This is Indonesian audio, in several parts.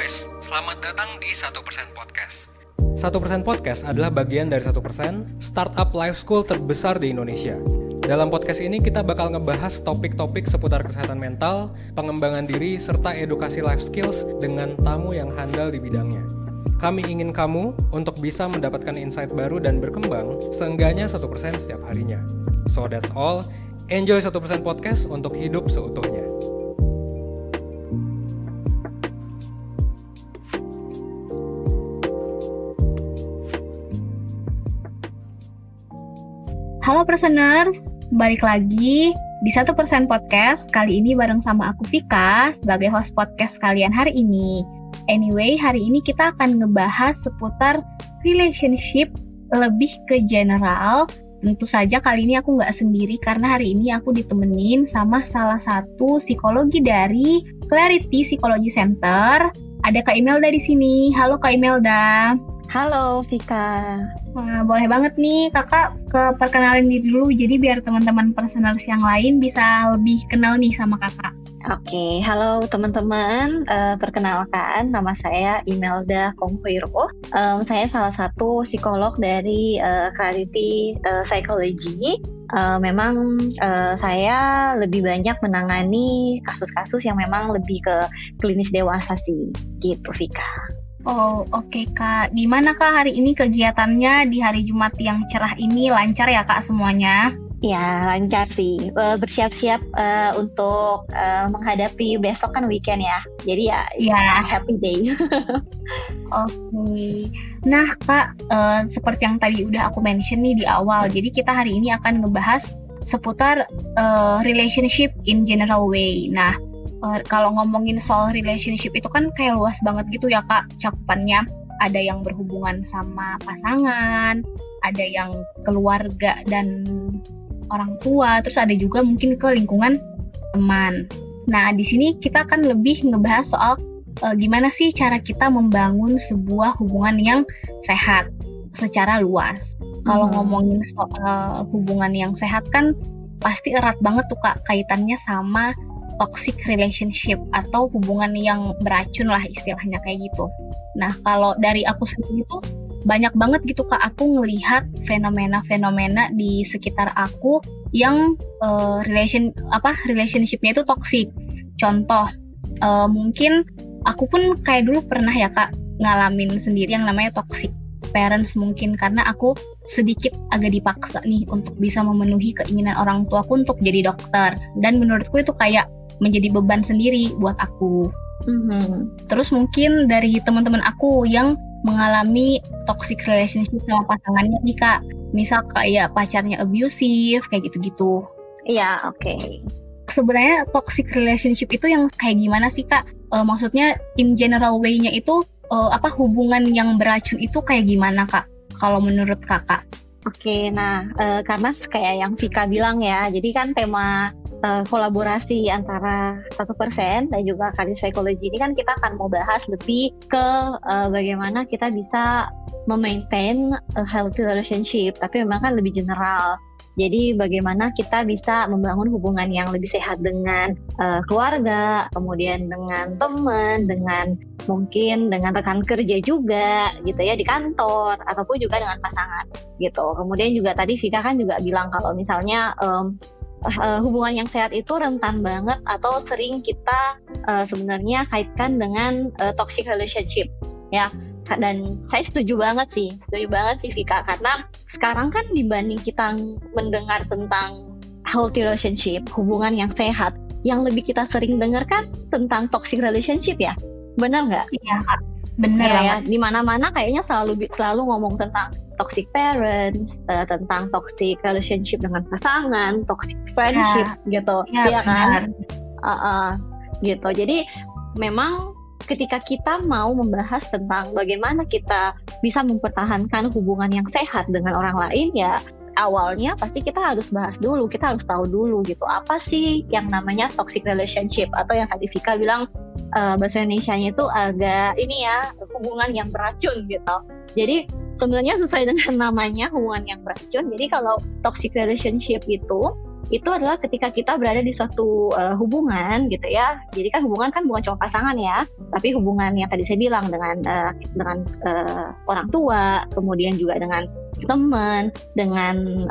guys, selamat datang di 1% Podcast. 1% Podcast adalah bagian dari 1% startup life school terbesar di Indonesia. Dalam podcast ini kita bakal ngebahas topik-topik seputar kesehatan mental, pengembangan diri, serta edukasi life skills dengan tamu yang handal di bidangnya. Kami ingin kamu untuk bisa mendapatkan insight baru dan berkembang seenggaknya 1% setiap harinya. So that's all. Enjoy 1% Podcast untuk hidup seutuhnya. Halo Perseners, balik lagi di 1% Podcast. Kali ini bareng sama aku Vika sebagai host podcast kalian hari ini. Anyway, hari ini kita akan ngebahas seputar relationship lebih ke general. Tentu saja kali ini aku nggak sendiri karena hari ini aku ditemenin sama salah satu psikologi dari Clarity Psychology Center. Ada Kak Imelda di sini. Halo Kak Imelda. Halo Vika. Nah, boleh banget nih kakak perkenalin diri dulu, jadi biar teman-teman personers yang lain bisa lebih kenal nih sama kakak. Oke, halo teman-teman. Perkenalkan, nama saya Imelda Konghuiro. Saya salah satu psikolog dari Clarity Psychology. Memang saya lebih banyak menangani kasus-kasus yang memang lebih ke klinis dewasa sih, gitu Vika. Oh, oke Kak. Gimana Kak hari ini kegiatannya di hari Jumat yang cerah ini? Lancar ya Kak semuanya? Ya, lancar sih. Bersiap-siap untuk menghadapi besok kan weekend ya. Jadi ya. Happy day. Oke. Nah Kak, seperti yang tadi udah aku mention nih di awal. Jadi kita hari ini akan ngebahas seputar relationship in general way. Nah, kalau ngomongin soal relationship itu kan kayak luas banget gitu ya Kak cakupannya. Ada yang berhubungan sama pasangan, ada yang keluarga dan orang tua, terus ada juga mungkin ke lingkungan teman. Nah, di sini kita akan lebih ngebahas soal gimana sih cara kita membangun sebuah hubungan yang sehat secara luas. Kalau ngomongin soal hubungan yang sehat kan pasti erat banget tuh Kak kaitannya sama toxic relationship atau hubungan yang beracun lah istilahnya kayak gitu. Nah, kalau dari aku sendiri tuh banyak banget gitu Kak aku ngelihat fenomena-fenomena di sekitar aku yang relationship-nya itu toxic. Contoh, mungkin aku pun kayak dulu pernah ya Kak ngalamin sendiri yang namanya toxic parents mungkin karena aku sedikit agak dipaksa nih untuk bisa memenuhi keinginan orang tuaku untuk jadi dokter, dan menurutku itu kayak menjadi beban sendiri buat aku. Terus mungkin dari teman-teman aku yang mengalami toxic relationship sama pasangannya nih Kak, misal kayak pacarnya abusive kayak gitu-gitu. Iya, oke. Sebenarnya toxic relationship itu yang kayak gimana sih Kak? Maksudnya in general way-nya itu hubungan yang beracun itu kayak gimana Kak? Kalau menurut Kakak? Oke, nah karena kayak yang Vika bilang ya, jadi kan tema kolaborasi antara 1% dan juga Clarity Psychology ini kan kita akan mau bahas lebih ke bagaimana kita bisa memaintain a healthy relationship, tapi memang kan lebih general. Jadi bagaimana kita bisa membangun hubungan yang lebih sehat dengan keluarga, kemudian dengan teman, dengan mungkin dengan rekan kerja juga gitu ya di kantor, ataupun juga dengan pasangan gitu. Kemudian juga tadi Vika kan juga bilang kalau misalnya hubungan yang sehat itu rentan banget atau sering kita sebenarnya kaitkan dengan toxic relationship ya. Dan saya setuju banget sih Vika, karena sekarang kan dibanding kita mendengar tentang healthy relationship, hubungan yang sehat, yang lebih kita sering dengar kan tentang toxic relationship ya, benar nggak? Iya Kak, benar ya. Di mana-mana kayaknya selalu ngomong tentang toxic parents, tentang toxic relationship dengan pasangan, toxic friendship gitu, ya kan? Gitu. Jadi memang ketika kita mau membahas tentang bagaimana kita bisa mempertahankan hubungan yang sehat dengan orang lain, ya awalnya pasti kita harus bahas dulu, kita harus tahu dulu gitu apa sih yang namanya toxic relationship, atau yang tadi Vika bilang bahasa Indonesianya itu agak ini ya, hubungan yang beracun gitu. Jadi sebenarnya sesuai dengan namanya, hubungan yang beracun. Jadi kalau toxic relationship itu itu adalah ketika kita berada di suatu hubungan gitu ya. Jadi kan hubungan kan bukan cuma pasangan ya, tapi hubungan yang tadi saya bilang dengan orang tua, kemudian juga dengan teman, dengan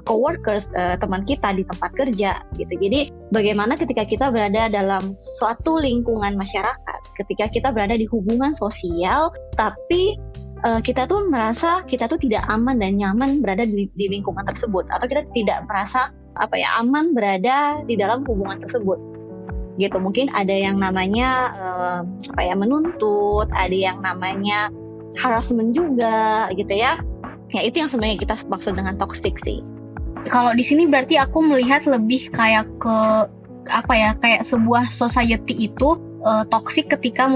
coworkers, teman kita di tempat kerja gitu. Jadi bagaimana ketika kita berada dalam suatu lingkungan masyarakat, ketika kita berada di hubungan sosial, tapi kita tuh merasa kita tuh tidak aman dan nyaman berada di lingkungan tersebut, atau kita tidak merasa aman berada di dalam hubungan tersebut gitu. Mungkin ada yang namanya menuntut, ada yang namanya harassment juga gitu ya. Ya itu yang sebenarnya kita maksud dengan toxic sih. Kalau di sini berarti aku melihat lebih kayak ke kayak sebuah society itu toxic ketika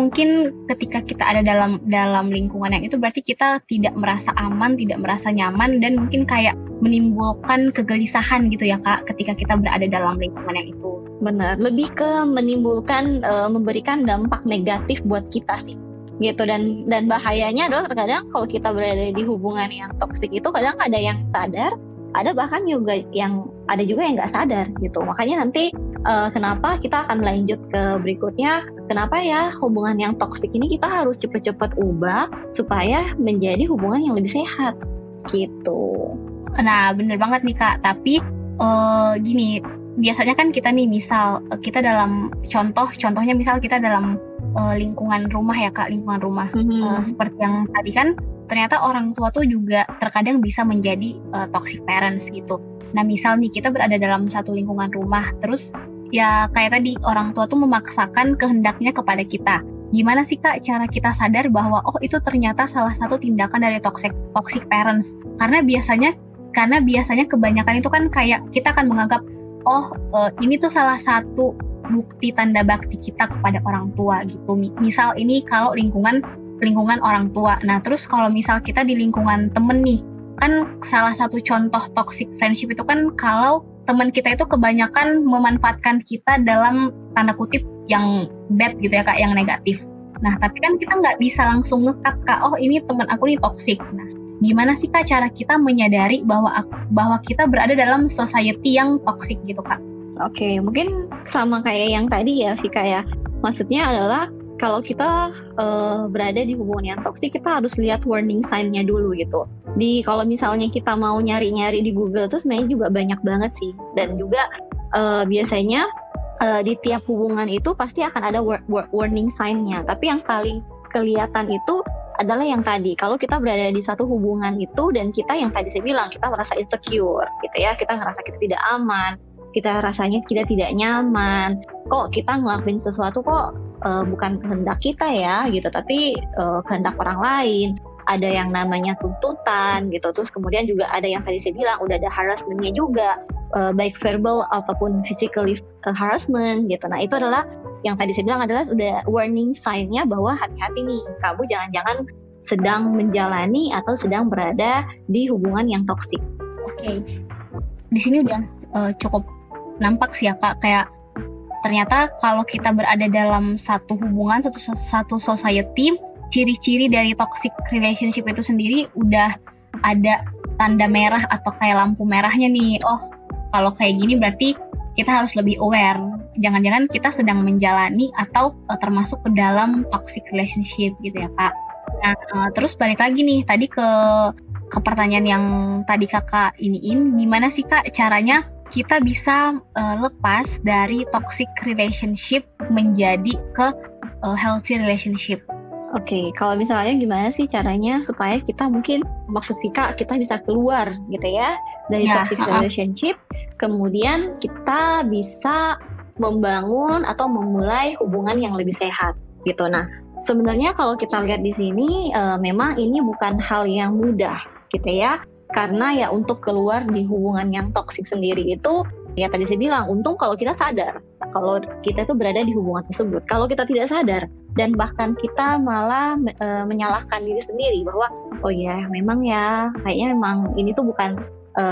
kita ada dalam lingkungan yang itu, berarti kita tidak merasa aman, tidak merasa nyaman, dan mungkin kayak menimbulkan kegelisahan gitu ya Kak ketika kita berada dalam lingkungan yang itu. Benar, lebih ke menimbulkan memberikan dampak negatif buat kita sih. Gitu, dan bahayanya adalah terkadang kalau kita berada di hubungan yang toksik itu kadang ada yang sadar, ada bahkan juga yang nggak sadar gitu. Makanya nanti kenapa kita akan lanjut ke berikutnya, kenapa ya hubungan yang toksik ini kita harus cepet-cepet ubah supaya menjadi hubungan yang lebih sehat gitu. Nah bener banget nih Kak, tapi gini, biasanya kan kita nih misal kita dalam contohnya misal kita dalam lingkungan rumah ya Kak, lingkungan rumah. Seperti yang tadi kan, ternyata orang tua tuh juga terkadang bisa menjadi toxic parents gitu. Nah misal nih kita berada dalam satu lingkungan rumah, terus ya kayak tadi orang tua tuh memaksakan kehendaknya kepada kita. Gimana sih Kak cara kita sadar bahwa itu ternyata salah satu tindakan dari toxic parents? Karena biasanya kebanyakan itu kan kayak kita akan menganggap ini tuh salah satu bukti tanda bakti kita kepada orang tua gitu. Misal ini kalau lingkungan orang tua. Nah terus kalau misal kita di lingkungan temen nih, kan salah satu contoh toxic friendship itu kan kalau teman kita itu kebanyakan memanfaatkan kita dalam tanda kutip yang bad gitu ya Kak, yang negatif. Nah tapi kan kita nggak bisa langsung nge-cut Kak, ini teman aku nih toxic. Nah gimana sih Kak cara kita menyadari bahwa kita berada dalam society yang toxic gitu Kak? Oke, mungkin sama kayak yang tadi ya Vika ya. Maksudnya adalah kalau kita berada di hubungan yang toksik, kita harus lihat warning sign-nya dulu gitu. Kalau misalnya kita mau nyari-nyari di Google tuh sebenarnya juga banyak banget sih. Dan juga biasanya di tiap hubungan itu pasti akan ada warning sign-nya. Tapi yang paling kelihatan itu adalah yang tadi. Kalau kita berada di satu hubungan itu dan kita yang tadi saya bilang, kita merasa insecure gitu ya. Kita ngerasa kita tidak aman. Kita rasanya kita tidak nyaman, kok kita ngelakuin sesuatu kok bukan kehendak kita ya gitu, tapi kehendak orang lain. Ada yang namanya tuntutan gitu, terus kemudian juga ada yang tadi saya bilang udah ada harassment-nya juga, baik verbal ataupun physically harassment gitu. Nah itu adalah yang tadi saya bilang adalah udah warning sign-nya bahwa hati-hati nih, kamu jangan-jangan sedang menjalani atau sedang berada di hubungan yang toksik. Oke. Di sini udah cukup nampak sih ya Kak, kayak ternyata kalau kita berada dalam satu hubungan, satu society, ciri-ciri dari toxic relationship itu sendiri udah ada tanda merah atau kayak lampu merahnya nih. Kalau kayak gini berarti kita harus lebih aware. Jangan-jangan kita sedang menjalani atau termasuk ke dalam toxic relationship gitu ya Kak. Nah, terus balik lagi nih tadi ke pertanyaan yang tadi Kakak iniin, gimana sih Kak caranya kita bisa lepas dari toxic relationship menjadi ke healthy relationship? Oke, kalau misalnya gimana sih caranya supaya kita mungkin, maksud Vika, kita bisa keluar gitu ya dari toxic relationship, kemudian kita bisa membangun atau memulai hubungan yang lebih sehat gitu. Nah, sebenarnya kalau kita lihat di sini memang ini bukan hal yang mudah gitu ya. Karena ya untuk keluar di hubungan yang toksik sendiri itu, ya tadi saya bilang, untung kalau kita sadar kalau kita itu berada di hubungan tersebut. Kalau kita tidak sadar dan bahkan kita malah menyalahkan diri sendiri bahwa memang ya kayaknya memang ini tuh bukan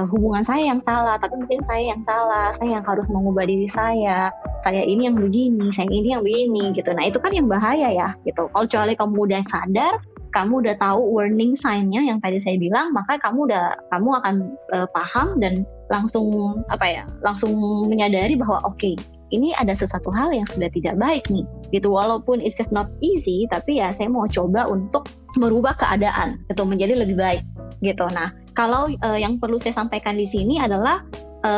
hubungan saya yang salah, tapi mungkin saya yang salah, saya yang harus mengubah diri saya ini yang begini, saya ini yang begini gitu. Nah itu kan yang bahaya ya gitu. Kalau kecuali kamu udah sadar, kamu udah tahu warning sign-nya yang tadi saya bilang, maka kamu akan paham dan langsung menyadari bahwa oke, ini ada sesuatu hal yang sudah tidak baik nih gitu. Walaupun it's just not easy, tapi ya saya mau coba untuk merubah keadaan itu menjadi lebih baik gitu. Nah, kalau yang perlu saya sampaikan di sini adalah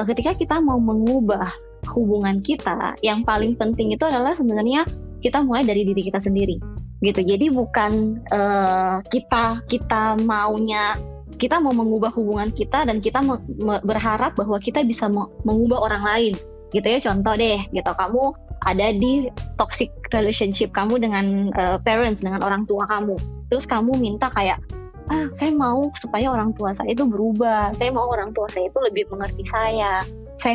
ketika kita mau mengubah hubungan kita, yang paling penting itu adalah sebenarnya kita mulai dari diri kita sendiri gitu. Jadi bukan kita mau mengubah hubungan kita dan kita berharap bahwa kita bisa mengubah orang lain gitu ya. Contoh deh gitu, kamu ada di toxic relationship kamu dengan parents, dengan orang tua kamu, terus kamu minta kayak saya mau supaya orang tua saya itu berubah, saya mau orang tua saya itu lebih mengerti saya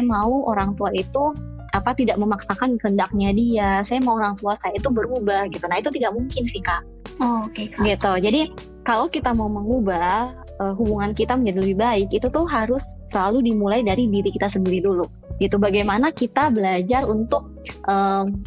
mau orang tua itu tidak memaksakan kehendaknya dia, saya mau orang tua saya itu berubah gitu. Nah, itu tidak mungkin sih Kak. Oke, Kak. Gitu. Jadi kalau kita mau mengubah hubungan kita menjadi lebih baik, itu tuh harus selalu dimulai dari diri kita sendiri dulu gitu. Bagaimana kita belajar untuk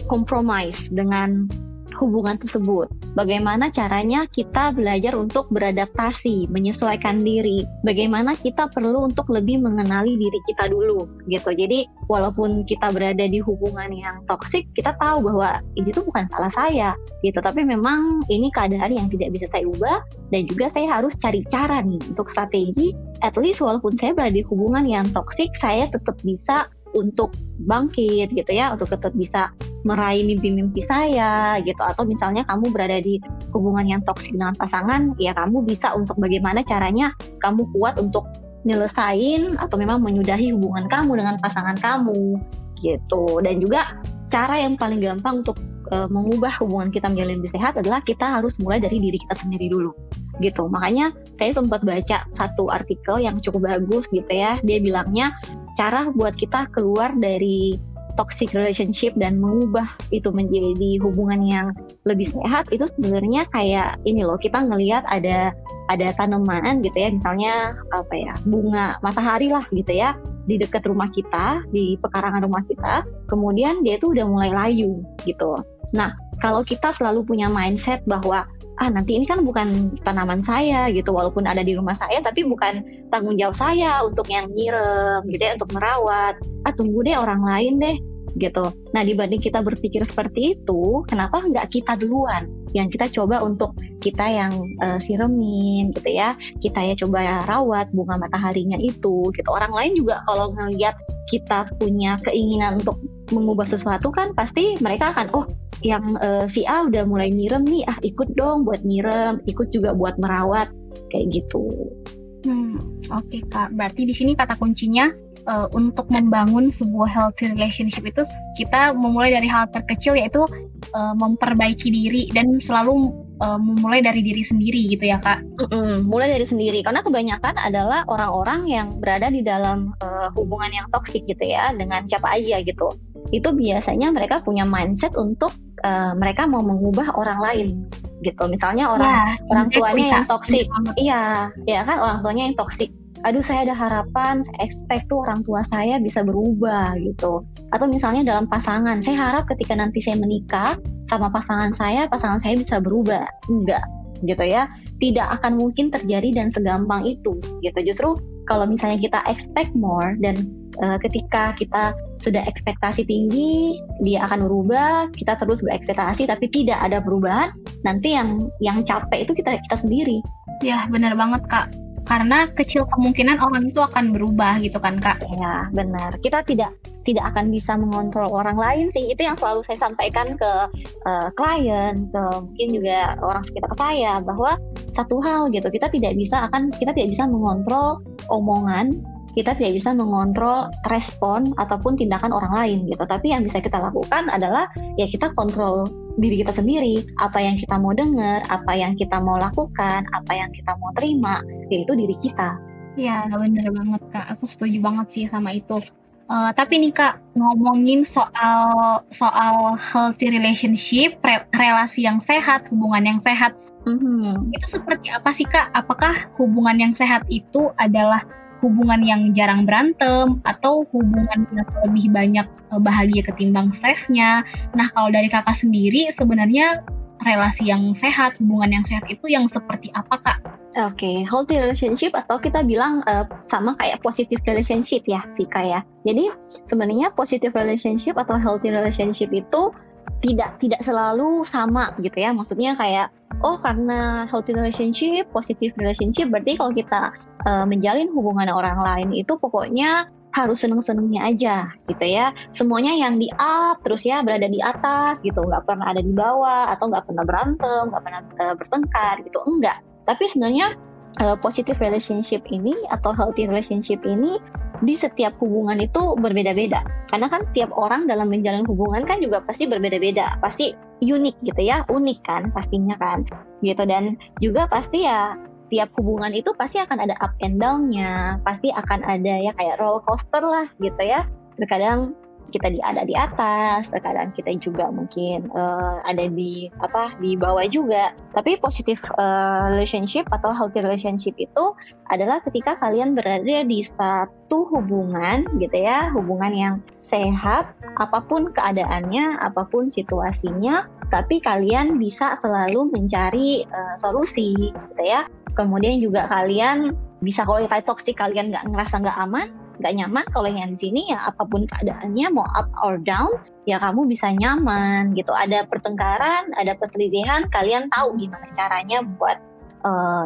compromise dengan hubungan tersebut, bagaimana caranya kita belajar untuk beradaptasi, menyesuaikan diri, bagaimana kita perlu untuk lebih mengenali diri kita dulu gitu. Jadi walaupun kita berada di hubungan yang toksik, kita tahu bahwa ini tuh bukan salah saya gitu, tapi memang ini keadaan yang tidak bisa saya ubah, dan juga saya harus cari cara nih untuk strategi, at least walaupun saya berada di hubungan yang toksik, saya tetap bisa untuk bangkit gitu ya, untuk tetap bisa meraih mimpi-mimpi saya gitu. Atau misalnya kamu berada di hubungan yang toksik dengan pasangan, ya kamu bisa untuk bagaimana caranya kamu kuat untuk nyelesain atau memang menyudahi hubungan kamu dengan pasangan kamu gitu. Dan juga cara yang paling gampang untuk mengubah hubungan kita menjadi lebih sehat adalah kita harus mulai dari diri kita sendiri dulu gitu. Makanya saya sempat baca satu artikel yang cukup bagus gitu ya, dia bilangnya cara buat kita keluar dari toxic relationship dan mengubah itu menjadi hubungan yang lebih sehat itu sebenarnya kayak ini loh, kita ngelihat ada tanaman gitu ya, misalnya bunga matahari lah gitu ya, di dekat rumah kita, di pekarangan rumah kita, kemudian dia itu udah mulai layu gitu. Nah, kalau kita selalu punya mindset bahwa nanti ini kan bukan tanaman saya gitu, walaupun ada di rumah saya, tapi bukan tanggung jawab saya untuk yang nyiram gitu ya, untuk merawat, tunggu deh orang lain deh gitu. Nah, dibanding kita berpikir seperti itu, kenapa nggak kita duluan yang kita coba untuk kita yang siremin gitu ya, kita ya coba rawat bunga mataharinya itu gitu. Orang lain juga kalau ngelihat kita punya keinginan untuk mengubah sesuatu kan pasti mereka akan yang si A udah mulai nyirem nih, ikut dong buat nyirem, ikut juga buat merawat kayak gitu. Oke Kak, berarti di sini kata kuncinya untuk membangun sebuah healthy relationship itu kita memulai dari hal terkecil, yaitu memperbaiki diri dan selalu memulai dari diri sendiri gitu ya Kak. Mulai dari sendiri, karena kebanyakan adalah orang-orang yang berada di dalam hubungan yang toksik gitu ya, dengan siapa aja gitu. Itu biasanya mereka punya mindset untuk mereka mau mengubah orang lain gitu. Misalnya orang tuanya yang toksik, iya kan, orang tuanya yang toksik. Aduh, saya ada harapan, saya expect tuh orang tua saya bisa berubah gitu. Atau misalnya dalam pasangan, saya harap ketika nanti saya menikah sama pasangan saya bisa berubah. Enggak gitu ya, tidak akan mungkin terjadi dan segampang itu gitu. Justru kalau misalnya kita expect more dan ketika kita sudah ekspektasi tinggi, dia akan berubah, kita terus berekspektasi tapi tidak ada perubahan, nanti yang capek itu kita sendiri. Ya, benar banget Kak. Karena kecil kemungkinan orang itu akan berubah gitu kan Kak. Ya, benar. Kita tidak akan bisa mengontrol orang lain sih. Itu yang selalu saya sampaikan ke klien, ke mungkin juga orang sekitar saya, bahwa satu hal gitu, kita tidak bisa mengontrol omongan, kita tidak bisa mengontrol respon ataupun tindakan orang lain gitu. Tapi yang bisa kita lakukan adalah ya kita kontrol diri kita sendiri, apa yang kita mau dengar, apa yang kita mau lakukan, apa yang kita mau terima, yaitu diri kita. Ya, benar banget Kak, aku setuju banget sih sama itu. Tapi nih Kak, ngomongin soal healthy relationship, relasi yang sehat, hubungan yang sehat, itu seperti apa sih Kak? Apakah hubungan yang sehat itu adalah hubungan yang jarang berantem atau hubungan yang lebih banyak bahagia ketimbang stresnya? Nah, kalau dari Kakak sendiri sebenarnya relasi yang sehat, hubungan yang sehat itu yang seperti apa Kak? Oke, healthy relationship atau kita bilang sama kayak positive relationship ya, Vika ya. Jadi sebenarnya positive relationship atau healthy relationship itu tidak selalu sama gitu ya. Maksudnya kayak karena healthy relationship, positive relationship berarti kalau kita menjalin hubungan orang lain itu pokoknya harus seneng-senengnya aja gitu ya. Semuanya yang di up terus ya, berada di atas gitu, nggak pernah ada di bawah atau nggak pernah berantem, nggak pernah bertengkar gitu, enggak. Tapi sebenarnya positive relationship ini atau healthy relationship ini di setiap hubungan itu berbeda-beda. Karena kan tiap orang dalam menjalin hubungan kan juga pasti berbeda-beda, pasti unik gitu ya, unik kan pastinya kan gitu. Dan juga pasti ya tiap hubungan itu pasti akan ada up and down-nya, pasti akan ada ya kayak roller coaster lah gitu ya. Terkadang kita ada di atas, terkadang kita juga mungkin ada di bawah juga. Tapi positive relationship atau healthy relationship itu adalah ketika kalian berada di satu hubungan gitu ya, hubungan yang sehat, apapun keadaannya, apapun situasinya, tapi kalian bisa selalu mencari solusi gitu ya. Kemudian juga kalian bisa, kalau kita toxic kalian ngerasa nggak aman, nggak nyaman, kalau yang di sini ya apapun keadaannya mau up or down ya kamu bisa nyaman gitu. Ada pertengkaran, ada perselisihan, kalian tahu gimana caranya buat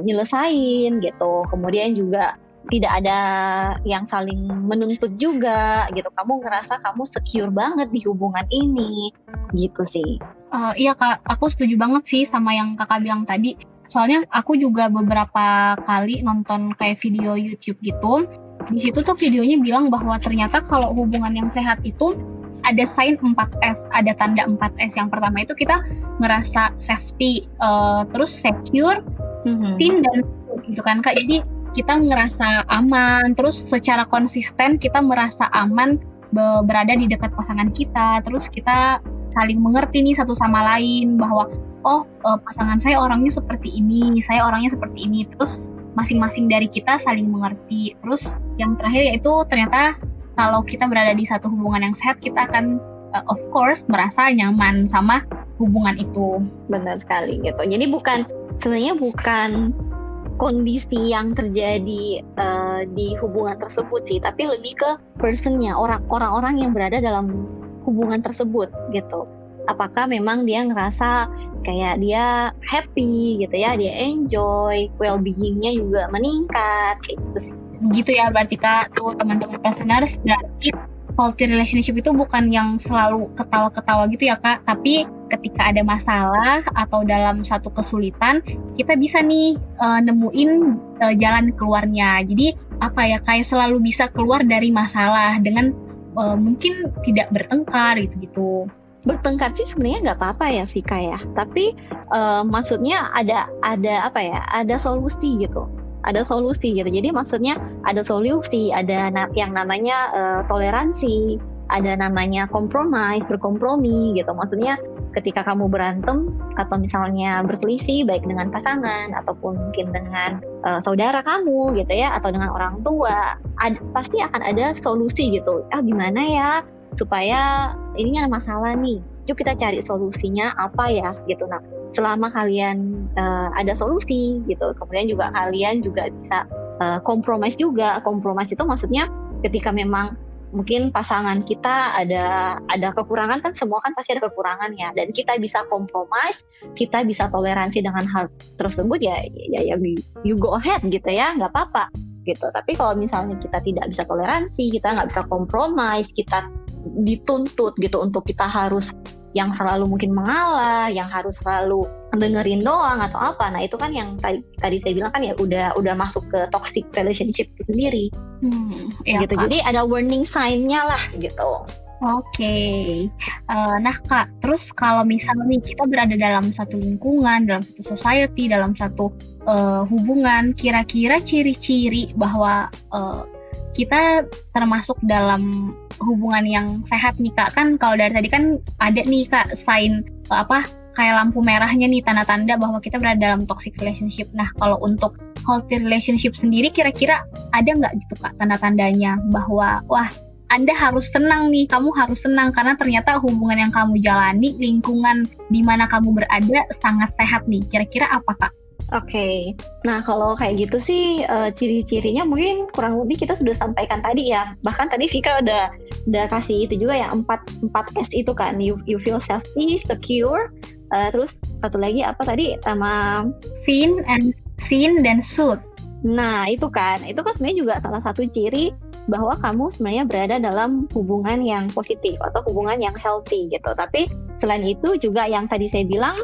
nyelesain gitu. Kemudian juga tidak ada yang saling menuntut juga gitu. Kamu ngerasa kamu secure banget di hubungan ini gitu sih. Iya Kak, aku setuju banget sih sama yang Kakak bilang tadi. Soalnya aku juga beberapa kali nonton kayak video YouTube gitu. Di situ tuh videonya bilang bahwa ternyata kalau hubungan yang sehat itu ada sign 4S, ada tanda 4S. Yang pertama itu kita ngerasa safety, terus secure, thin, dan gitu kan Kak. Jadi kita ngerasa aman, terus secara konsisten kita merasa aman berada di dekat pasangan kita, terus kita saling mengerti nih satu sama lain bahwa pasangan saya orangnya seperti ini, saya orangnya seperti ini, terus masing-masing dari kita saling mengerti. Terus yang terakhir yaitu ternyata kalau kita berada di satu hubungan yang sehat, kita akan of course merasa nyaman sama hubungan itu. Benar sekali gitu. Jadi sebenarnya bukan kondisi yang terjadi di hubungan tersebut sih, tapi lebih ke personnya, orang-orang yang berada dalam hubungan tersebut gitu. Apakah memang dia ngerasa kayak dia happy gitu ya, dia enjoy, well-being-nya juga meningkat kayak gitu sih. Gitu ya berarti Kak, tuh teman-teman listeners, berarti healthy relationship itu bukan yang selalu ketawa-ketawa gitu ya Kak, tapi ketika ada masalah atau dalam satu kesulitan, kita bisa nih nemuin jalan keluarnya. Jadi kayak selalu bisa keluar dari masalah dengan mungkin tidak bertengkar gitu-gitu. Bertengkar sih sebenarnya nggak apa-apa ya Vika ya, tapi maksudnya ada solusi gitu, jadi maksudnya ada solusi, ada yang namanya toleransi, ada namanya berkompromi gitu. Maksudnya ketika kamu berantem atau misalnya berselisih baik dengan pasangan ataupun mungkin dengan saudara kamu gitu ya, atau dengan orang tua, pasti akan ada solusi gitu. Gimana ya supaya ini ada masalah nih, yuk kita cari solusinya apa ya gitu. Nah selama kalian ada solusi gitu, kemudian juga kalian juga bisa kompromis juga. Kompromis itu maksudnya ketika memang mungkin pasangan kita ada kekurangan, kan semua kan pasti ada kekurangan ya, dan kita bisa kompromis, kita bisa toleransi dengan hal tersebut ya you go ahead gitu ya, nggak apa-apa gitu. Tapi kalau misalnya kita tidak bisa toleransi, kita nggak bisa kompromis, kita dituntut gitu untuk kita harus yang selalu mungkin mengalah, yang harus selalu dengerin doang atau apa, nah itu kan yang tadi saya bilang kan ya udah masuk ke toxic relationship itu sendiri gitu. Kan? Jadi ada warning sign-nya lah gitu. Oke. Nah Kak, terus kalau misalnya kita berada dalam satu lingkungan, dalam satu society, dalam satu hubungan, kira-kira ciri-ciri bahwa kita termasuk dalam hubungan yang sehat nih Kak. Kan kalau dari tadi kan ada nih Kak sign kayak lampu merahnya nih, tanda-tanda bahwa kita berada dalam toxic relationship. Nah kalau untuk healthy relationship sendiri kira-kira ada nggak gitu Kak tanda-tandanya bahwa Anda harus senang nih, kamu harus senang karena ternyata hubungan yang kamu jalani, lingkungan di mana kamu berada sangat sehat nih. Kira-kira apa Kak? Oke. Nah, kalau kayak gitu sih ciri-cirinya mungkin kurang lebih kita sudah sampaikan tadi ya. Bahkan tadi Vika udah kasih itu juga ya, 4 S itu kan. You feel safety, secure, terus satu lagi apa tadi sama seen dan soothe. Nah, itu kan sebenarnya juga salah satu ciri bahwa kamu sebenarnya berada dalam hubungan yang positif atau hubungan yang healthy gitu. Tapi selain itu juga yang tadi saya bilang,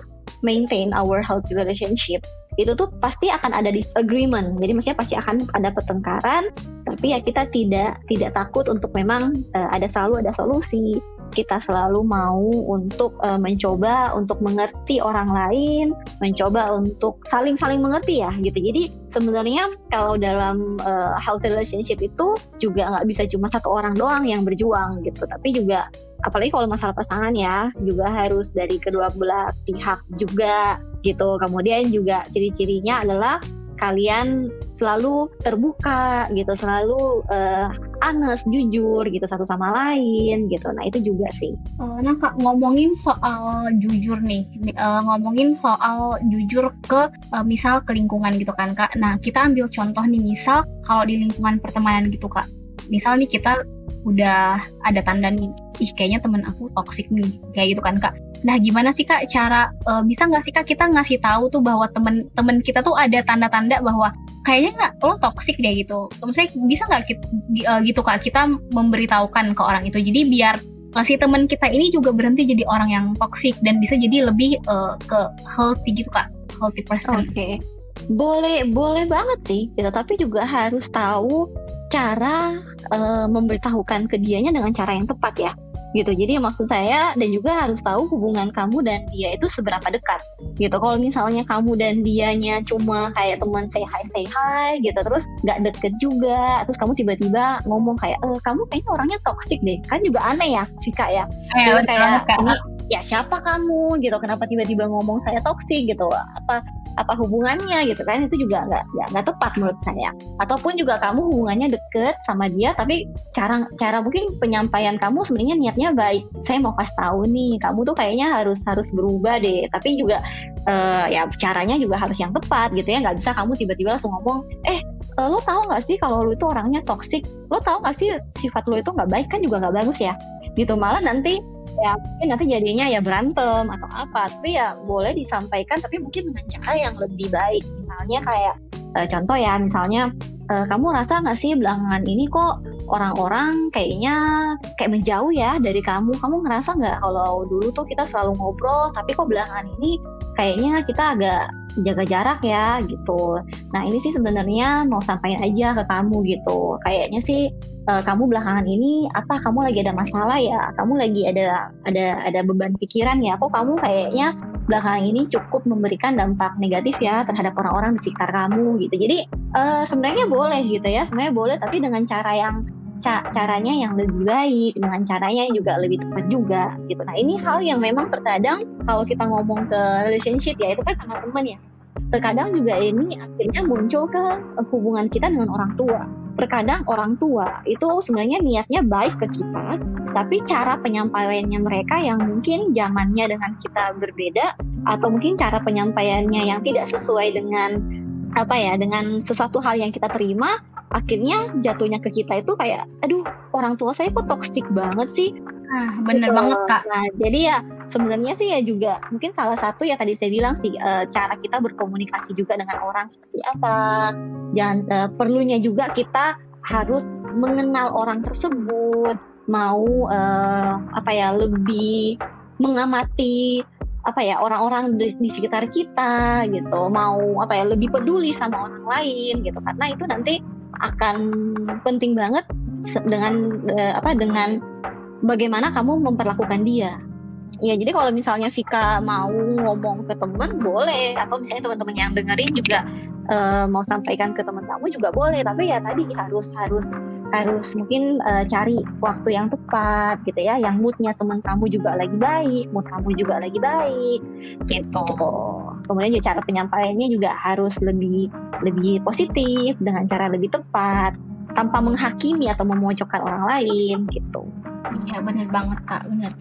maintain our healthy relationship. Itu tuh pasti akan ada disagreement. Jadi maksudnya pasti akan ada pertengkaran, tapi ya kita tidak takut untuk memang selalu ada solusi. Kita selalu mau untuk mencoba untuk mengerti orang lain, mencoba untuk saling mengerti ya gitu. Jadi sebenarnya kalau dalam healthy relationship itu juga nggak bisa cuma satu orang doang yang berjuang gitu, tapi juga apalagi kalau masalah pasangan ya, juga harus dari kedua belah pihak juga gitu. Kemudian juga ciri-cirinya adalah kalian selalu terbuka gitu, selalu honest, jujur gitu satu sama lain gitu. Nah itu juga sih. Nah Kak, ngomongin soal jujur nih, ngomongin soal jujur ke misal ke lingkungan gitu kan Kak. Nah kita ambil contoh nih, misal kalau di lingkungan pertemanan gitu Kak, misal nih kita udah ada tanda nih, ih kayaknya temen aku toksik nih, kayak gitu kan Kak. Nah gimana sih Kak cara, bisa nggak sih Kak kita ngasih tahu tuh bahwa temen kita tuh ada tanda-tanda bahwa kayaknya nggak, lo toksik deh gitu. Maksudnya bisa nggak gitu Kak kita memberitahukan ke orang itu, jadi biar si teman kita ini juga berhenti jadi orang yang toksik dan bisa jadi lebih ke healthy gitu Kak, healthy person. Oke. Boleh banget sih gitu, tapi juga harus tahu cara memberitahukan ke dianya dengan cara yang tepat ya gitu. Jadi maksud saya, dan juga harus tahu hubungan kamu dan dia itu seberapa dekat gitu. Kalau misalnya kamu dan dianya cuma kayak teman say hi gitu, terus nggak deket juga, terus kamu tiba-tiba ngomong kayak kamu kayaknya orangnya toksik deh, kan juga aneh ya Vika ya. Kayak ini ya siapa kamu gitu, kenapa tiba-tiba ngomong saya toksik gitu, apa hubungannya gitu kan. Itu juga nggak tepat menurut saya. Ataupun juga kamu hubungannya deket sama dia, tapi cara mungkin penyampaian kamu sebenarnya niatnya baik, saya mau kasih tahu nih kamu tuh kayaknya harus berubah deh, tapi juga ya caranya juga harus yang tepat gitu ya. Nggak bisa kamu tiba-tiba langsung ngomong lo tahu nggak sih kalau lo itu orangnya toksik, lo tahu nggak sih sifat lo itu nggak baik, kan juga nggak bagus ya gitu. Malah nanti ya mungkin nanti jadinya ya berantem atau apa. Tapi ya boleh disampaikan, tapi mungkin dengan cara yang lebih baik. Misalnya kayak contoh ya, misalnya kamu rasa nggak sih belakangan ini kok orang-orang kayaknya kayak menjauh ya dari kamu ngerasa nggak kalau dulu tuh kita selalu ngobrol, tapi kok belakangan ini kayaknya kita agak jaga jarak ya gitu. Nah ini sih sebenarnya mau sampaikan aja ke kamu gitu, kayaknya sih kamu belakangan ini apa, kamu lagi ada masalah ya, kamu lagi ada beban pikiran ya, kok kamu kayaknya belakangan ini cukup memberikan dampak negatif ya terhadap orang-orang di sekitar kamu gitu. Jadi sebenarnya boleh gitu ya, sebenarnya boleh, tapi dengan caranya yang lebih baik, dengan caranya juga lebih tepat juga gitu. Nah ini hal yang memang terkadang kalau kita ngomong ke relationship ya, itu kan sama teman ya, terkadang juga ini akhirnya muncul ke hubungan kita dengan orang tua. Terkadang orang tua itu sebenarnya niatnya baik ke kita, tapi cara penyampaiannya mereka yang mungkin zamannya dengan kita berbeda, atau mungkin cara penyampaiannya yang tidak sesuai dengan dengan sesuatu hal yang kita terima, akhirnya jatuhnya ke kita itu kayak, aduh orang tua saya kok toksik banget sih. Bener gitu banget Kak. Nah jadi ya sebenarnya sih ya juga mungkin salah satu ya tadi saya bilang sih, cara kita berkomunikasi juga dengan orang seperti apa. Jangan perlunya juga kita harus mengenal orang tersebut, mau lebih mengamati orang-orang di sekitar kita gitu, mau lebih peduli sama orang lain gitu, karena itu nanti akan penting banget dengan bagaimana kamu memperlakukan dia. Ya jadi kalau misalnya Vika mau ngomong ke teman boleh, atau misalnya teman-teman yang dengerin juga mau sampaikan ke teman kamu juga boleh, tapi ya tadi harus mungkin cari waktu yang tepat gitu ya, yang moodnya teman kamu juga lagi baik, mood kamu juga lagi baik gitu. Kemudian juga cara penyampaiannya juga harus lebih positif, dengan cara lebih tepat, tanpa menghakimi atau memojokkan orang lain gitu. Iya benar banget Kak, benar.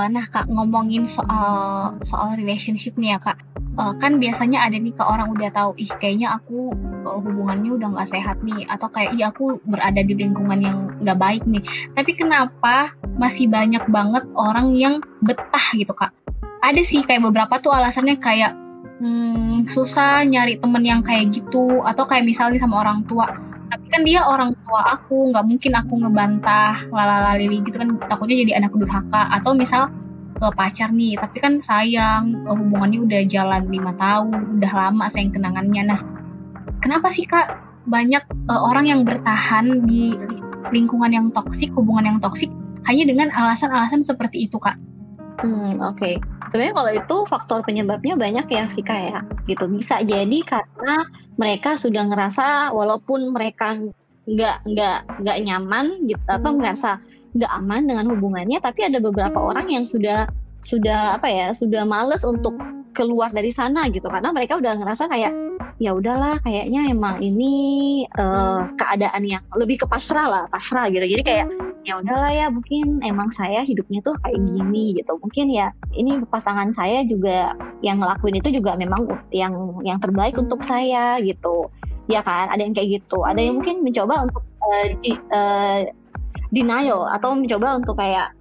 Nah Kak, ngomongin soal relationship nih ya Kak, kan biasanya ada nih orang udah tahu, kayaknya aku hubungannya udah nggak sehat nih, atau kayak aku berada di lingkungan yang nggak baik nih. Tapi kenapa masih banyak banget orang yang betah gitu Kak? Ada sih kayak beberapa tuh alasannya kayak susah nyari temen yang kayak gitu, atau kayak misalnya sama orang tua. Tapi kan dia orang tua aku, nggak mungkin aku ngebantah lalalali gitu kan, takutnya jadi anak durhaka. Atau misal ke pacar nih, tapi kan sayang, hubungannya udah jalan 5 tahun, udah lama sayang kenangannya. Nah, kenapa sih Kak banyak orang yang bertahan di lingkungan yang toksik, hubungan yang toksik, hanya dengan alasan-alasan seperti itu Kak? Oke. Sebenarnya kalau itu faktor penyebabnya banyak ya Vika ya, gitu. Bisa jadi karena mereka sudah ngerasa walaupun mereka nggak nyaman gitu, atau ngerasa nggak aman dengan hubungannya, tapi ada beberapa orang yang sudah males untuk keluar dari sana gitu, karena mereka udah ngerasa kayak ya udahlah, kayaknya emang ini keadaan yang lebih ke pasrah gitu. Jadi kayak ya udahlah ya, mungkin emang saya hidupnya tuh kayak gini gitu. Mungkin ya ini pasangan saya juga yang ngelakuin itu juga memang yang terbaik untuk saya gitu. Ya kan, ada yang kayak gitu. Ada yang mungkin mencoba untuk denial, atau mencoba untuk kayak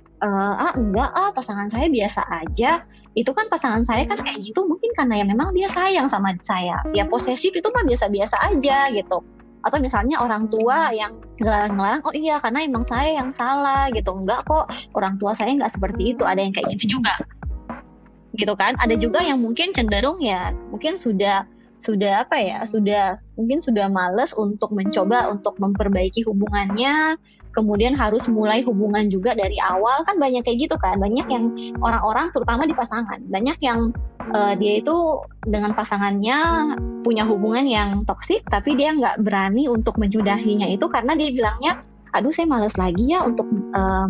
pasangan saya biasa aja, itu kan pasangan saya kan kayak gitu, mungkin karena ya memang dia sayang sama saya, ya posesif itu mah biasa-biasa aja gitu. Atau misalnya orang tua yang ngelarang-ngelarang, oh iya karena emang saya yang salah gitu, enggak kok, orang tua saya nggak seperti itu. Ada yang kayak gitu juga gitu kan. Ada juga yang mungkin cenderung ya mungkin sudah males untuk mencoba untuk memperbaiki hubungannya, kemudian harus mulai hubungan juga dari awal. Kan banyak kayak gitu kan, banyak yang orang-orang terutama di pasangan, banyak yang dia itu dengan pasangannya punya hubungan yang toksik, tapi dia nggak berani untuk menyudahinya itu karena dia bilangnya, aduh saya males lagi ya untuk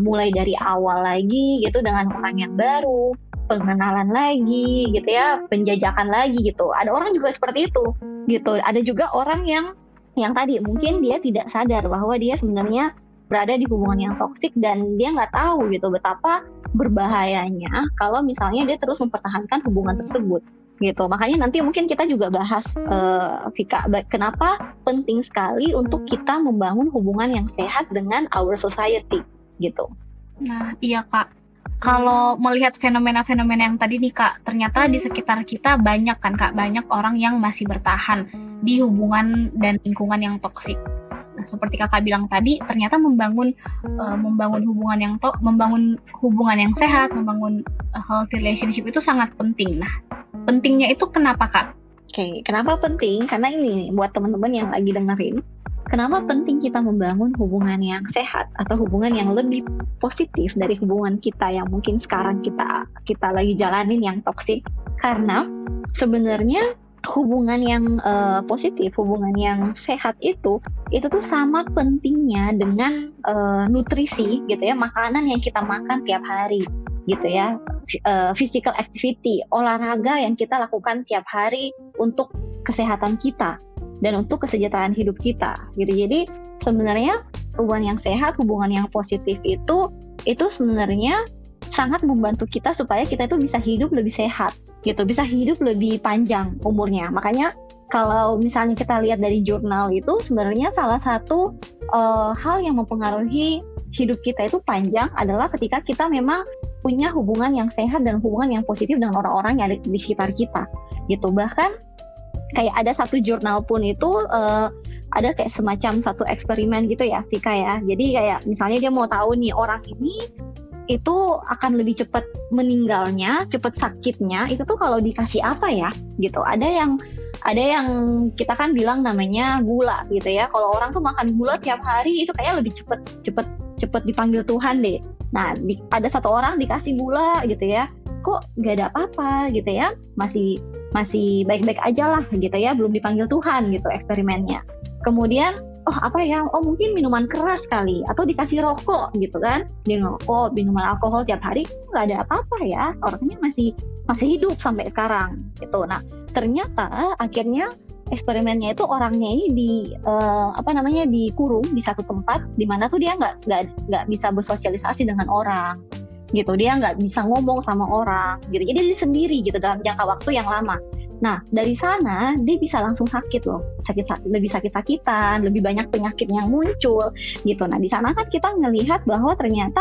mulai dari awal lagi gitu dengan orang yang baru, pengenalan lagi gitu ya, penjajakan lagi gitu. Ada orang juga seperti itu gitu. Ada juga orang yang tadi mungkin dia tidak sadar bahwa dia sebenarnya berada di hubungan yang toksik, dan dia nggak tahu gitu betapa berbahayanya kalau misalnya dia terus mempertahankan hubungan tersebut gitu. Makanya nanti mungkin kita juga bahas Vika, kenapa penting sekali untuk kita membangun hubungan yang sehat dengan our society gitu. Nah iya Kak, kalau melihat fenomena-fenomena yang tadi nih Kak, ternyata di sekitar kita banyak kan Kak, banyak orang yang masih bertahan di hubungan dan lingkungan yang toksik. Nah, seperti Kakak bilang tadi, ternyata membangun hubungan yang sehat, membangun healthy relationship itu sangat penting. Nah, pentingnya itu kenapa Kak? Oke, kenapa penting? Karena ini buat teman-teman yang lagi dengerin, kenapa penting kita membangun hubungan yang sehat atau hubungan yang lebih positif dari hubungan kita yang mungkin sekarang kita lagi jalanin yang toksik? Karena sebenarnya hubungan yang positif, hubungan yang sehat itu tuh sama pentingnya dengan nutrisi gitu ya, makanan yang kita makan tiap hari gitu ya, physical activity, olahraga yang kita lakukan tiap hari untuk kesehatan kita dan untuk kesejahteraan hidup kita gitu. Jadi sebenarnya hubungan yang sehat, hubungan yang positif itu sebenarnya sangat membantu kita supaya kita itu bisa hidup lebih sehat gitu, bisa hidup lebih panjang umurnya. Makanya kalau misalnya kita lihat dari jurnal itu, sebenarnya salah satu hal yang mempengaruhi hidup kita itu panjang adalah ketika kita memang punya hubungan yang sehat dan hubungan yang positif dengan orang-orang yang ada di sekitar kita gitu. Bahkan kayak ada satu jurnal pun itu ada kayak semacam satu eksperimen gitu ya Vika ya. Jadi kayak misalnya dia mau tahu nih orang ini itu akan lebih cepat meninggalnya, cepat sakitnya itu tuh kalau dikasih apa ya gitu. Ada yang kita kan bilang namanya gula gitu ya. Kalau orang tuh makan gula tiap hari itu kayaknya lebih cepet dipanggil Tuhan deh. Nah ada satu orang dikasih gula gitu ya, kok gak ada apa-apa gitu ya, masih baik-baik aja lah gitu ya, belum dipanggil Tuhan gitu eksperimennya. Kemudian mungkin minuman keras kali, atau dikasih rokok gitu kan, dia ngerokok, minuman alkohol tiap hari, nggak ada apa-apa ya, orangnya masih hidup sampai sekarang gitu. Nah ternyata akhirnya eksperimennya itu orangnya ini dikurung di satu tempat di mana tuh dia nggak bisa bersosialisasi dengan orang gitu, dia nggak bisa ngomong sama orang gitu, jadi dia sendiri gitu dalam jangka waktu yang lama. Nah, dari sana dia bisa langsung sakit loh, lebih sakit-sakitan, lebih banyak penyakit yang muncul gitu. Nah, di sana kan kita ngelihat bahwa ternyata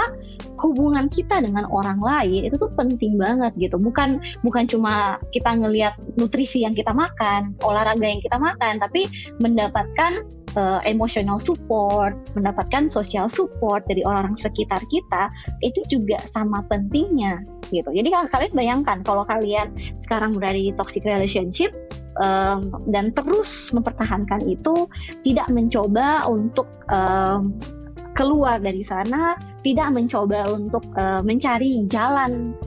hubungan kita dengan orang lain itu tuh penting banget gitu. Bukan cuma kita ngelihat nutrisi yang kita makan, olahraga yang kita makan, tapi mendapatkan emotional support, mendapatkan social support dari orang sekitar kita, itu juga sama pentingnya gitu. Jadi kalian bayangkan kalau kalian sekarang berada di toxic relationship dan terus mempertahankan itu, tidak mencoba untuk keluar dari sana, tidak mencoba untuk mencari jalan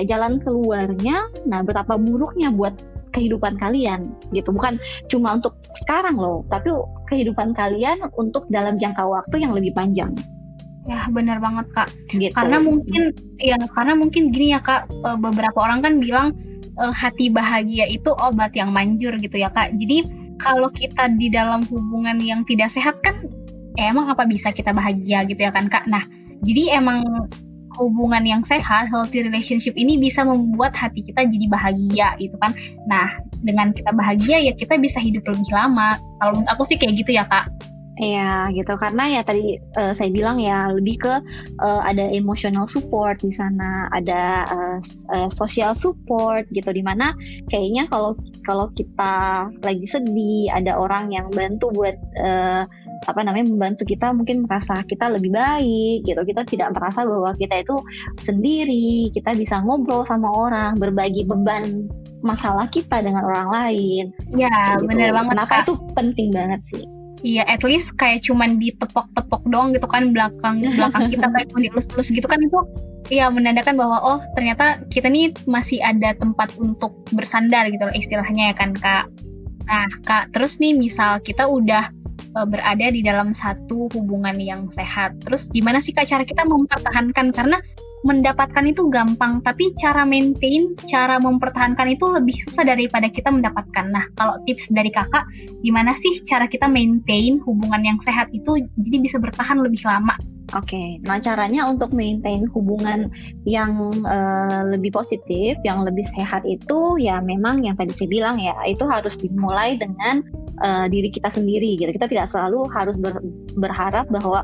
jalan keluarnya. Nah, betapa buruknya buat kehidupan kalian gitu. Bukan cuma untuk sekarang loh, tapi kehidupan kalian untuk dalam jangka waktu yang lebih panjang. Ya, benar banget Kak. Gitu. Karena mungkin gini ya Kak, beberapa orang kan bilang hati bahagia itu obat yang manjur gitu ya Kak. Jadi kalau kita di dalam hubungan yang tidak sehat kan, emang apa bisa kita bahagia gitu ya kan Kak. Nah, jadi emang hubungan yang sehat, healthy relationship ini bisa membuat hati kita jadi bahagia gitu kan. Nah, dengan kita bahagia ya kita bisa hidup lebih lama. Kalau menurut aku sih kayak gitu ya Kak. Iya gitu, karena ya tadi saya bilang ya lebih ke ada emotional support di sana, ada social support gitu, dimana kayaknya kalau kita lagi sedih ada orang yang bantu buat membantu kita, mungkin merasa kita lebih baik gitu. Kita tidak merasa bahwa kita itu sendiri, kita bisa ngobrol sama orang, berbagi beban masalah kita dengan orang lain. Ya gitu. Benar banget. Kenapa Kak? Itu penting banget sih. Iya, at least kayak cuman ditepok-tepok doang gitu kan belakang kita, kayak cuma dielus-elus gitu kan, itu ya menandakan bahwa oh ternyata kita nih masih ada tempat untuk bersandar gitu loh istilahnya ya kan Kak. Nah Kak, terus nih misal kita udah berada di dalam satu hubungan yang sehat, terus gimana sih Kak cara kita mempertahankan? Karena mendapatkan itu gampang, tapi cara mempertahankan itu lebih susah daripada kita mendapatkan. Nah, kalau tips dari Kakak, gimana sih cara kita maintain hubungan yang sehat itu jadi bisa bertahan lebih lama? Oke, nah caranya untuk maintain hubungan yang lebih positif, yang lebih sehat itu ya memang yang tadi saya bilang ya, itu harus dimulai dengan diri kita sendiri gitu. Kita tidak selalu harus berharap bahwa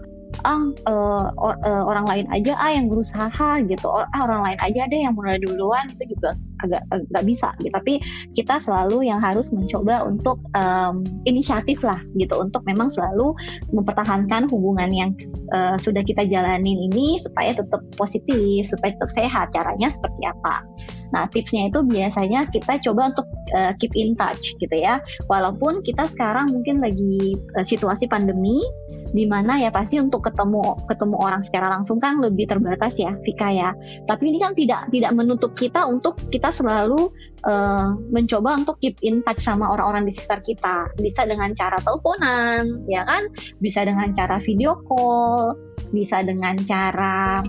orang lain aja yang berusaha gitu, orang lain aja deh yang mulai duluan, itu juga agak bisa gitu. Tapi kita selalu yang harus mencoba untuk inisiatif lah gitu, untuk memang selalu mempertahankan hubungan yang sudah kita jalanin ini supaya tetap positif, supaya tetap sehat. Caranya seperti apa? Nah, tipsnya itu biasanya kita coba untuk keep in touch gitu ya. Walaupun kita sekarang mungkin lagi situasi pandemi, di mana ya pasti untuk ketemu orang secara langsung kan lebih terbatas ya, Vika ya. Tapi ini kan tidak menutup kita untuk kita selalu mencoba untuk keep in touch sama orang-orang di sekitar kita. Bisa dengan cara teleponan, ya kan? Bisa dengan cara video call, bisa dengan cara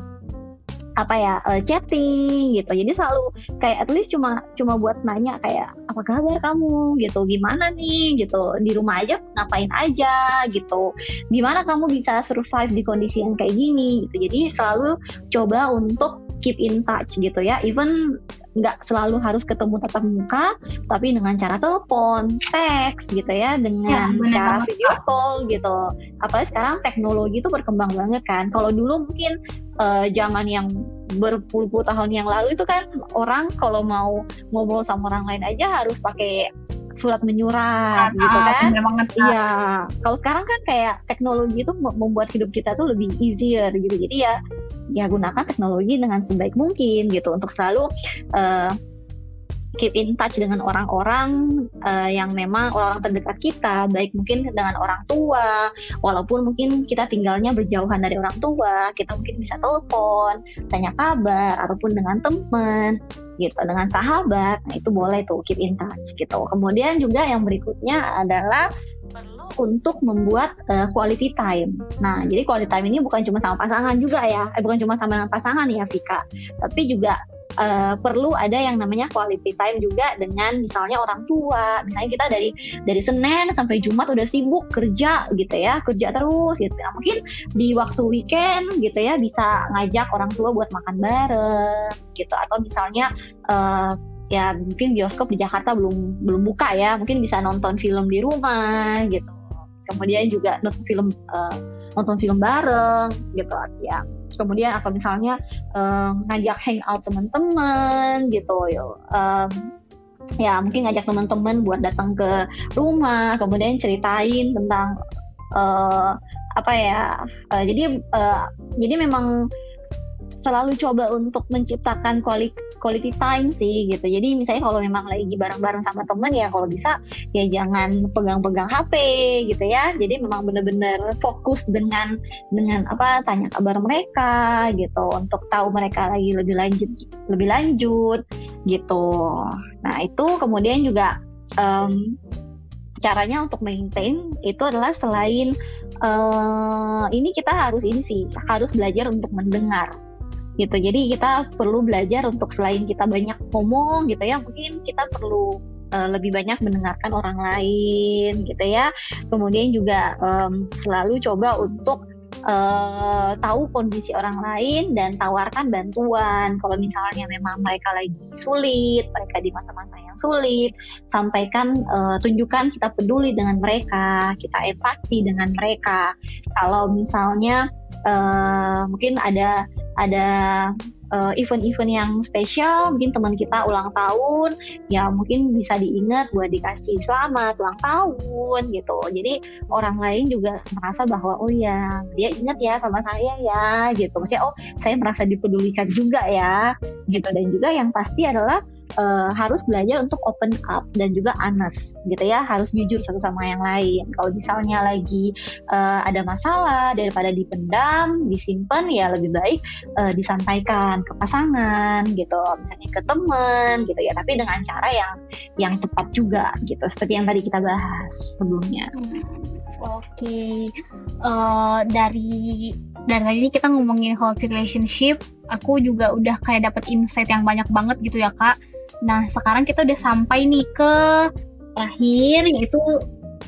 chatting gitu. Jadi selalu kayak at least cuma buat nanya kayak apa kabar kamu gitu, gimana nih gitu, di rumah aja ngapain aja gitu, gimana kamu bisa survive di kondisi yang kayak gini gitu. Jadi selalu coba untuk keep in touch gitu ya, even nggak selalu harus ketemu tatap muka, tapi dengan cara telepon, teks gitu ya, dengan cara video call gitu. Apalagi sekarang teknologi itu berkembang banget kan. Kalau dulu mungkin zaman yang berpuluh-puluh tahun yang lalu itu kan orang kalau mau ngobrol sama orang lain aja harus pakai surat menyurat gitu kan. Iya. Kalau sekarang kan kayak teknologi itu membuat hidup kita tuh lebih easier gitu. Jadi ya gunakan teknologi dengan sebaik mungkin gitu untuk selalu keep in touch dengan orang-orang yang memang orang terdekat kita, baik mungkin dengan orang tua, walaupun mungkin kita tinggalnya berjauhan dari orang tua, kita mungkin bisa telepon, tanya kabar, ataupun dengan teman gitu, dengan sahabat. Nah, itu boleh tuh keep in touch gitu. Kemudian juga yang berikutnya adalah perlu untuk membuat quality time. Nah, jadi quality time ini bukan cuma sama pasangan juga ya, bukan cuma sama dengan pasangan ya Vika, tapi juga perlu ada yang namanya quality time juga dengan misalnya orang tua. Misalnya kita dari Senin sampai Jumat udah sibuk kerja gitu ya, kerja terus gitu. Nah, mungkin di waktu weekend gitu ya bisa ngajak orang tua buat makan bareng gitu, atau misalnya ya mungkin bioskop di Jakarta belum buka ya, mungkin bisa nonton film di rumah gitu. Kemudian juga nonton film bareng gitu ya. Kemudian atau misalnya ngajak hangout teman-teman gitu. Ya mungkin ngajak teman-teman buat datang ke rumah, kemudian ceritain tentang jadi memang selalu coba untuk menciptakan quality time sih gitu. Jadi misalnya kalau memang lagi bareng-bareng sama temen ya kalau bisa ya jangan pegang-pegang HP gitu ya. Jadi memang benar-benar fokus dengan tanya kabar mereka gitu untuk tahu mereka lagi lebih lanjut gitu. Nah itu kemudian juga caranya untuk maintain itu adalah selain ini kita harus belajar untuk mendengar gitu. Jadi kita perlu belajar untuk selain kita banyak ngomong gitu ya, mungkin kita perlu lebih banyak mendengarkan orang lain gitu ya. Kemudian juga selalu coba untuk tahu kondisi orang lain dan tawarkan bantuan. Kalau misalnya memang mereka lagi sulit, mereka di masa-masa yang sulit, sampaikan, tunjukkan kita peduli dengan mereka, kita empati dengan mereka. Kalau misalnya mungkin ada event-event yang spesial, mungkin teman kita ulang tahun, ya mungkin bisa diingat buat dikasih selamat ulang tahun gitu. Jadi orang lain juga merasa bahwa oh ya dia ingat ya sama saya ya gitu. Maksudnya oh saya merasa dipedulikan juga ya gitu. Dan juga yang pasti adalah harus belajar untuk open up dan juga honest gitu ya, harus jujur satu sama yang lain. Kalau misalnya lagi ada masalah, daripada dipendam, disimpan, ya lebih baik disampaikan ke pasangan gitu, misalnya ke teman gitu ya, tapi dengan cara yang tepat juga gitu, seperti yang tadi kita bahas sebelumnya. Oke. Dari tadi ini kita ngomongin healthy relationship, aku juga udah kayak dapet insight yang banyak banget gitu ya Kak. Nah sekarang kita udah sampai nih ke terakhir, yaitu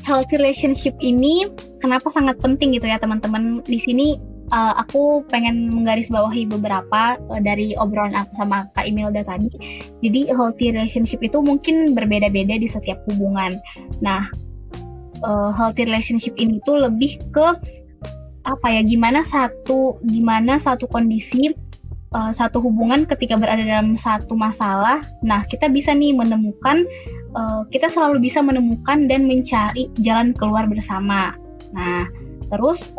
healthy relationship ini kenapa sangat penting gitu ya teman-teman. Di sini aku pengen menggarisbawahi beberapa dari obrolan aku sama Kak Imelda tadi. Jadi healthy relationship itu mungkin berbeda-beda di setiap hubungan. Nah healthy relationship ini tuh lebih ke gimana satu kondisi, satu hubungan ketika berada dalam satu masalah. Nah kita bisa nih menemukan, kita selalu bisa menemukan dan mencari jalan keluar bersama. Nah terus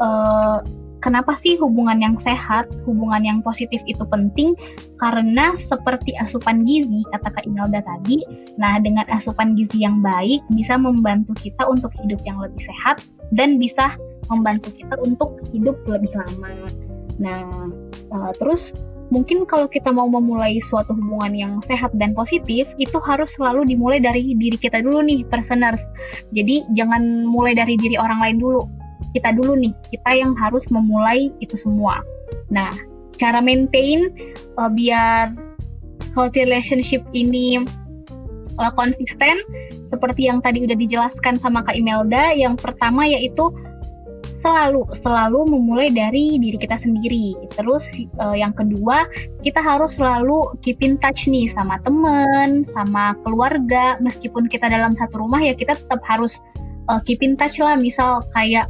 kenapa sih hubungan yang sehat, hubungan yang positif itu penting? Karena seperti asupan gizi, kata Kak Imelda tadi, nah dengan asupan gizi yang baik bisa membantu kita untuk hidup yang lebih sehat dan bisa membantu kita untuk hidup lebih lama. Nah, terus mungkin kalau kita mau memulai suatu hubungan yang sehat dan positif, itu harus selalu dimulai dari diri kita dulu nih, personers. Jadi jangan mulai dari diri orang lain dulu. Kita dulu nih, kita yang harus memulai itu semua. Nah, cara maintain biar healthy relationship ini konsisten, seperti yang tadi udah dijelaskan sama Kak Imelda, yang pertama yaitu selalu memulai dari diri kita sendiri. Terus yang kedua, kita harus selalu keep in touch nih sama teman, sama keluarga. Meskipun kita dalam satu rumah ya kita tetap harus keep in touch lah. Misal kayak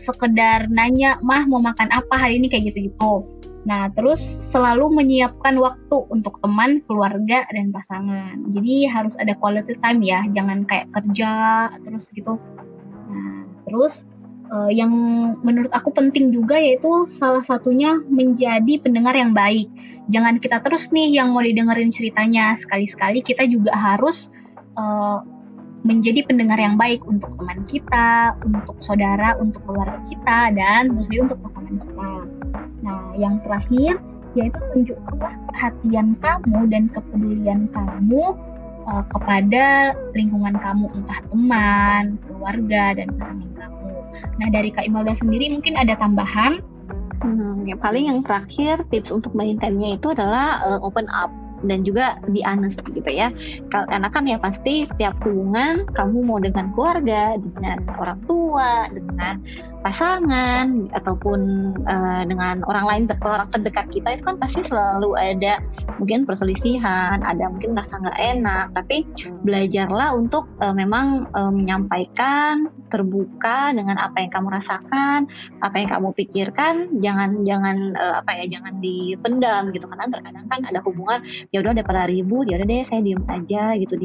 sekedar nanya, mah mau makan apa hari ini, kayak gitu-gitu. Nah, terus selalu menyiapkan waktu untuk teman, keluarga, dan pasangan. Jadi harus ada quality time ya, jangan kayak kerja terus gitu. Nah, terus yang menurut aku penting juga yaitu salah satunya menjadi pendengar yang baik. Jangan kita terus nih yang mau didengerin ceritanya. Sekali-sekali kita juga harus menjadi pendengar yang baik untuk teman kita, untuk saudara, untuk keluarga kita, dan tentunya untuk pasangan kita. Nah, yang terakhir yaitu tunjukkanlah perhatian kamu dan kepedulian kamu kepada lingkungan kamu, entah teman, keluarga, dan pasangan kamu. Nah, dari Kak Imelda sendiri mungkin ada tambahan? Yang paling yang terakhir tips untuk maintainnya itu adalah open up dan juga be honest gitu ya. Karena kan ya pasti setiap hubungan kamu mau dengan keluarga, dengan orang tua, dengan pasangan ataupun dengan orang lain, orang terdekat kita itu kan pasti selalu ada mungkin perselisihan, ada mungkin rasa nggak enak, tapi belajarlah untuk memang menyampaikan, terbuka dengan apa yang kamu rasakan, apa yang kamu pikirkan, jangan dipendam gitu, karena terkadang kan ada hubungan ya udah daripada ribut ya udah deh saya diem aja gitu,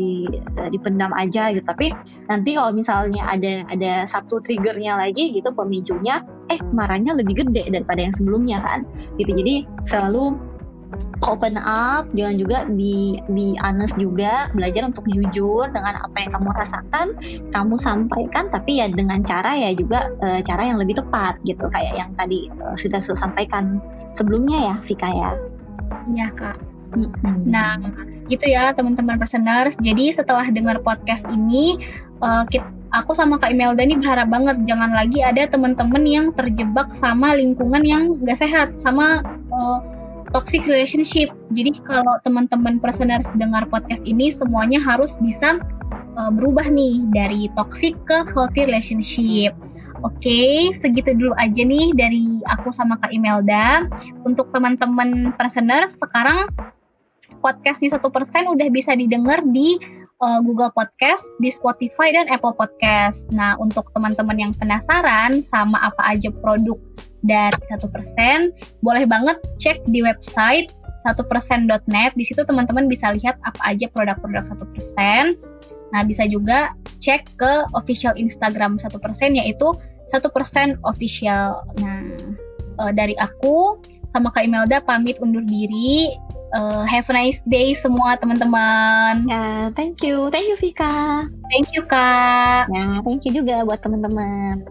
dipendam aja gitu, tapi nanti kalau misalnya ada satu triggernya lagi gitu, pemicunya marahnya lebih gede daripada yang sebelumnya kan gitu. Jadi selalu open up, jangan juga be honest juga, belajar untuk jujur dengan apa yang kamu rasakan, kamu sampaikan, tapi ya dengan cara ya juga cara yang lebih tepat gitu, kayak yang tadi sudah sampaikan sebelumnya ya Vika ya. Iya Kak. Nah gitu ya teman-teman Perseners. Jadi setelah dengar podcast ini aku sama Kak Imelda nih berharap banget jangan lagi ada teman-teman yang terjebak sama lingkungan yang gak sehat, sama toxic relationship. Jadi kalau teman-teman Perseners dengar podcast ini, semuanya harus bisa berubah nih dari toxic ke healthy relationship. Oke, segitu dulu aja nih dari aku sama Kak Imelda. Untuk teman-teman Perseners, sekarang podcastnya 1% udah bisa didengar di Google Podcast, di Spotify dan Apple Podcast. Nah, untuk teman-teman yang penasaran sama apa aja produk dari 1%, boleh banget cek di website 1%.net. Di situ teman-teman bisa lihat apa aja produk-produk 1%. Nah, bisa juga cek ke official Instagram 1%, yaitu 1% official. Nah, dari aku sama Kak Imelda pamit undur diri. Have a nice day semua teman-teman. Ya, thank you Vika. Thank you Kak. Ya, thank you juga buat teman-teman.